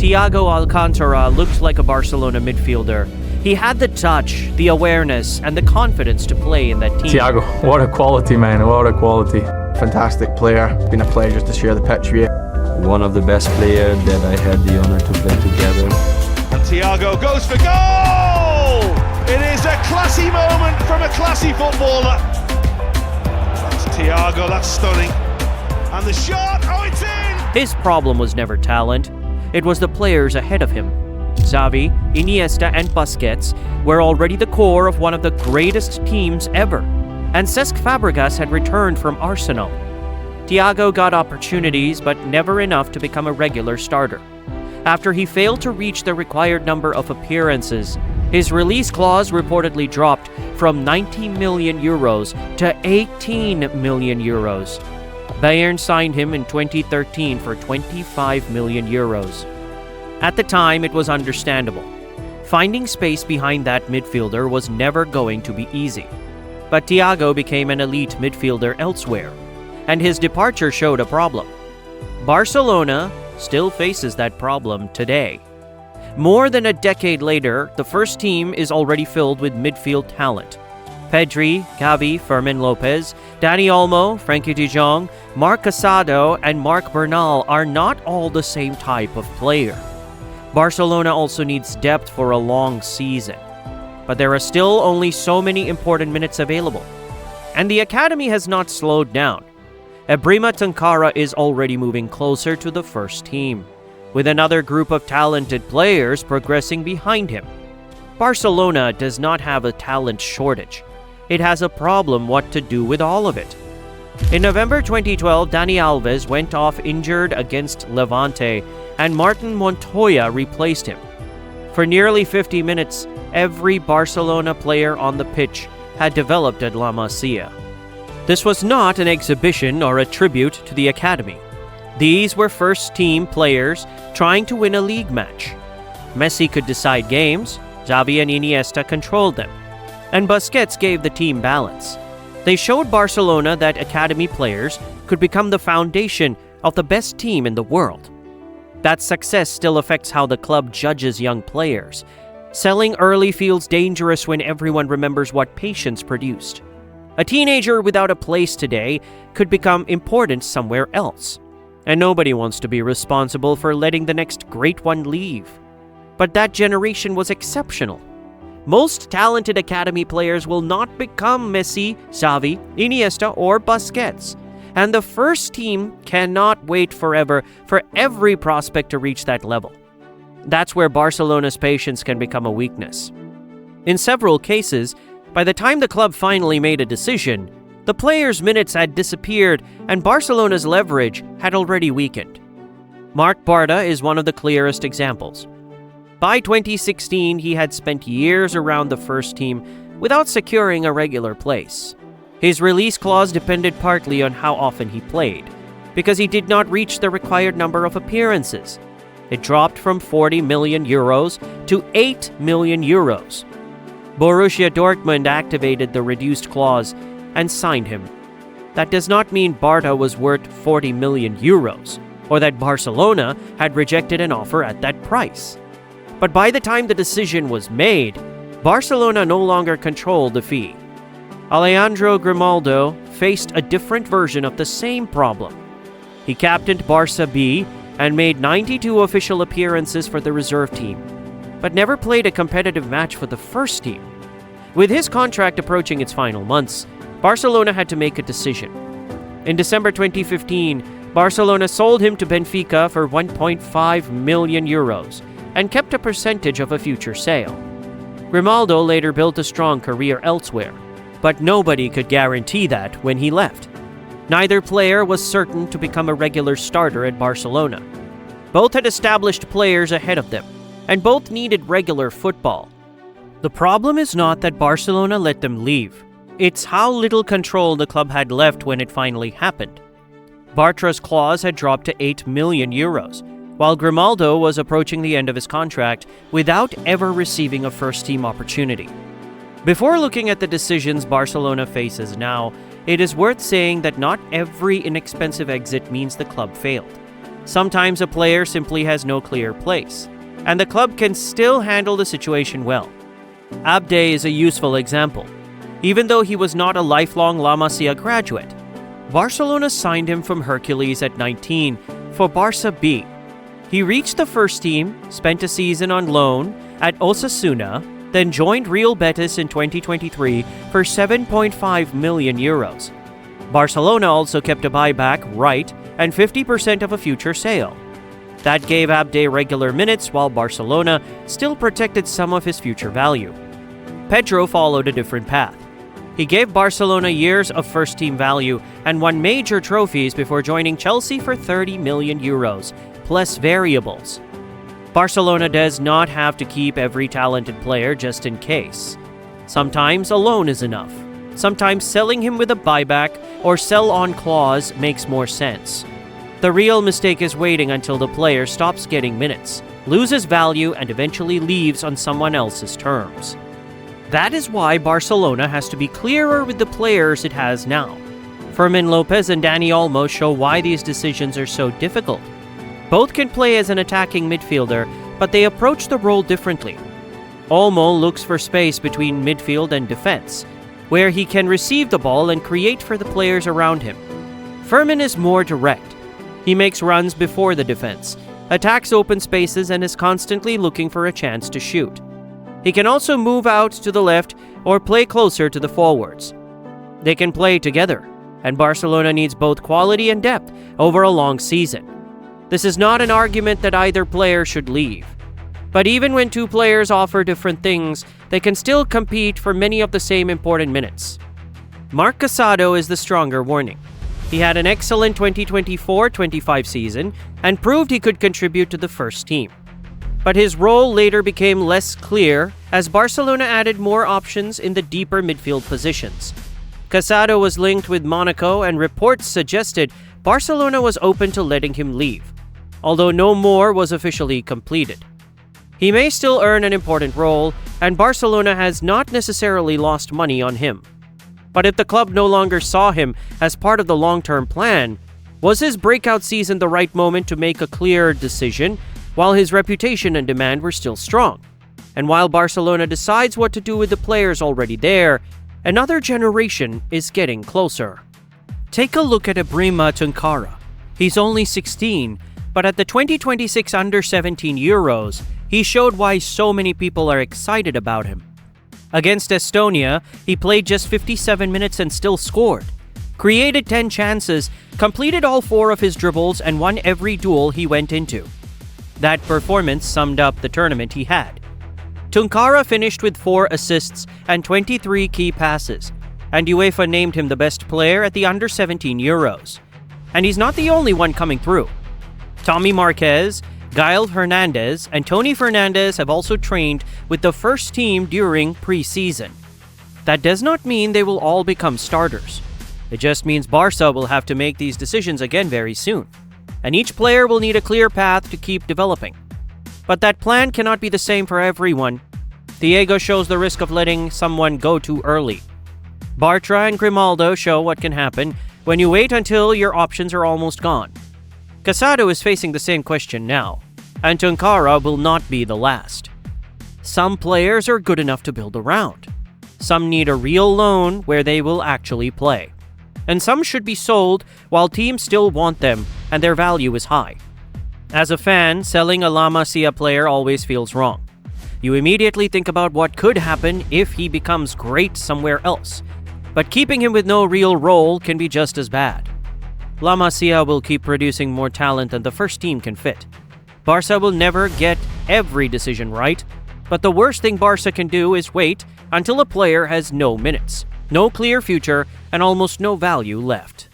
Thiago Alcântara looked like a Barcelona midfielder. He had the touch, the awareness, and the confidence to play in that team. Thiago, what a quality, man, what a quality. Fantastic player. It's been a pleasure to share the pitch with you. One of the best players that I had the honor to play together. And Thiago goes for goal! It is a classy moment from a classy footballer. That's Thiago, that's stunning. And the shot, oh, it's in! His problem was never talent. It was the players ahead of him. Xavi, Iniesta, and Busquets were already the core of one of the greatest teams ever, and Cesc Fabregas had returned from Arsenal. Thiago got opportunities, but never enough to become a regular starter. After he failed to reach the required number of appearances, his release clause reportedly dropped from 90 million euros to 18 million euros. Bayern signed him in 2013 for 25 million euros. At the time, it was understandable. Finding space behind that midfielder was never going to be easy. But Thiago became an elite midfielder elsewhere, and his departure showed a problem. Barcelona still faces that problem today. More than a decade later, the first team is already filled with midfield talent. Pedri, Gavi, Fermín López, Dani Olmo, Frenkie de Jong, Marc Casadó, and Marc Bernal are not all the same type of player. Barcelona also needs depth for a long season. But there are still only so many important minutes available. And the academy has not slowed down. Ibrahima Tankara is already moving closer to the first team, with another group of talented players progressing behind him. Barcelona does not have a talent shortage. It has a problem what to do with all of it. In November 2012, Dani Alves went off injured against Levante, and Martin Montoya replaced him. For nearly 50 minutes, every Barcelona player on the pitch had developed at La Masia. This was not an exhibition or a tribute to the academy. These were first-team players trying to win a league match. Messi could decide games, Xavi and Iniesta controlled them, and Busquets gave the team balance. They showed Barcelona that academy players could become the foundation of the best team in the world. That success still affects how the club judges young players. Selling early feels dangerous when everyone remembers what patience produced. A teenager without a place today could become important somewhere else, and nobody wants to be responsible for letting the next great one leave. But that generation was exceptional. Most talented academy players will not become Messi, Xavi, Iniesta, or Busquets. And the first team cannot wait forever for every prospect to reach that level. That's where Barcelona's patience can become a weakness. In several cases, by the time the club finally made a decision, the players' minutes had disappeared and Barcelona's leverage had already weakened. Marc Bartra is one of the clearest examples. By 2016, he had spent years around the first team without securing a regular place. His release clause depended partly on how often he played, because he did not reach the required number of appearances. It dropped from 40 million euros to 8 million euros. Borussia Dortmund activated the reduced clause and signed him. That does not mean Bartra was worth 40 million euros, or that Barcelona had rejected an offer at that price. But by the time the decision was made, Barcelona no longer controlled the fee. Alejandro Grimaldo faced a different version of the same problem. He captained Barça B and made 92 official appearances for the reserve team, but never played a competitive match for the first team. With his contract approaching its final months, Barcelona had to make a decision. In December 2015, Barcelona sold him to Benfica for 1.5 million euros and kept a percentage of a future sale. Grimaldo later built a strong career elsewhere, but nobody could guarantee that when he left. Neither player was certain to become a regular starter at Barcelona. Both had established players ahead of them, and both needed regular football. The problem is not that Barcelona let them leave. It's how little control the club had left when it finally happened. Bartra's clause had dropped to 8 million euros, while Grimaldo was approaching the end of his contract without ever receiving a first-team opportunity. Before looking at the decisions Barcelona faces now, it is worth saying that not every inexpensive exit means the club failed. Sometimes a player simply has no clear place, and the club can still handle the situation well. Abde is a useful example. Even though he was not a lifelong La Masia graduate, Barcelona signed him from Hercules at 19 for Barça B. He reached the first team, spent a season on loan at Osasuna, then joined Real Betis in 2023 for 7.5 million euros. Barcelona also kept a buyback right and 50% of a future sale. That gave Abde regular minutes while Barcelona still protected some of his future value. Pedro followed a different path. He gave Barcelona years of first-team value and won major trophies before joining Chelsea for 30 million euros, plus variables. Barcelona does not have to keep every talented player just in case. Sometimes a loan is enough. Sometimes selling him with a buyback or sell-on clause makes more sense. The real mistake is waiting until the player stops getting minutes, loses value, and eventually leaves on someone else's terms. That is why Barcelona has to be clearer with the players it has now. Fermín López and Dani Olmo show why these decisions are so difficult. Both can play as an attacking midfielder, but they approach the role differently. Olmo looks for space between midfield and defense, where he can receive the ball and create for the players around him. Fermín is more direct. He makes runs before the defense, attacks open spaces, and is constantly looking for a chance to shoot. He can also move out to the left or play closer to the forwards. They can play together, and Barcelona needs both quality and depth over a long season. This is not an argument that either player should leave. But even when two players offer different things, they can still compete for many of the same important minutes. Marc Casadó is the stronger warning. He had an excellent 2024-25 season and proved he could contribute to the first team. But his role later became less clear as Barcelona added more options in the deeper midfield positions. Casadó was linked with Monaco, and reports suggested Barcelona was open to letting him leave, although no more was officially completed. He may still earn an important role, and Barcelona has not necessarily lost money on him. But if the club no longer saw him as part of the long-term plan, was his breakout season the right moment to make a clear decision while his reputation and demand were still strong? And while Barcelona decides what to do with the players already there, another generation is getting closer. Take a look at Ibrahima Tunkara. He's only 16, but at the 2026 Under-17 Euros, he showed why so many people are excited about him. Against Estonia, he played just 57 minutes and still scored, created 10 chances, completed all 4 of his dribbles, and won every duel he went into. That performance summed up the tournament he had. Tunkara finished with 4 assists and 23 key passes, and UEFA named him the best player at the Under-17 Euros. And he's not the only one coming through. Tommy Marquez, Gael Hernandez, and Tony Fernandez have also trained with the first team during pre-season. That does not mean they will all become starters. It just means Barca will have to make these decisions again very soon, and each player will need a clear path to keep developing. But that plan cannot be the same for everyone. Thiago shows the risk of letting someone go too early. Bartra and Grimaldo show what can happen when you wait until your options are almost gone. Casadó is facing the same question now, and Tunkara will not be the last. Some players are good enough to build around. Some need a real loan where they will actually play. And some should be sold while teams still want them and their value is high. As a fan, selling a La Masia player always feels wrong. You immediately think about what could happen if he becomes great somewhere else. But keeping him with no real role can be just as bad. La Masia will keep producing more talent than the first team can fit. Barca will never get every decision right, but the worst thing Barca can do is wait until a player has no minutes, no clear future, and almost no value left.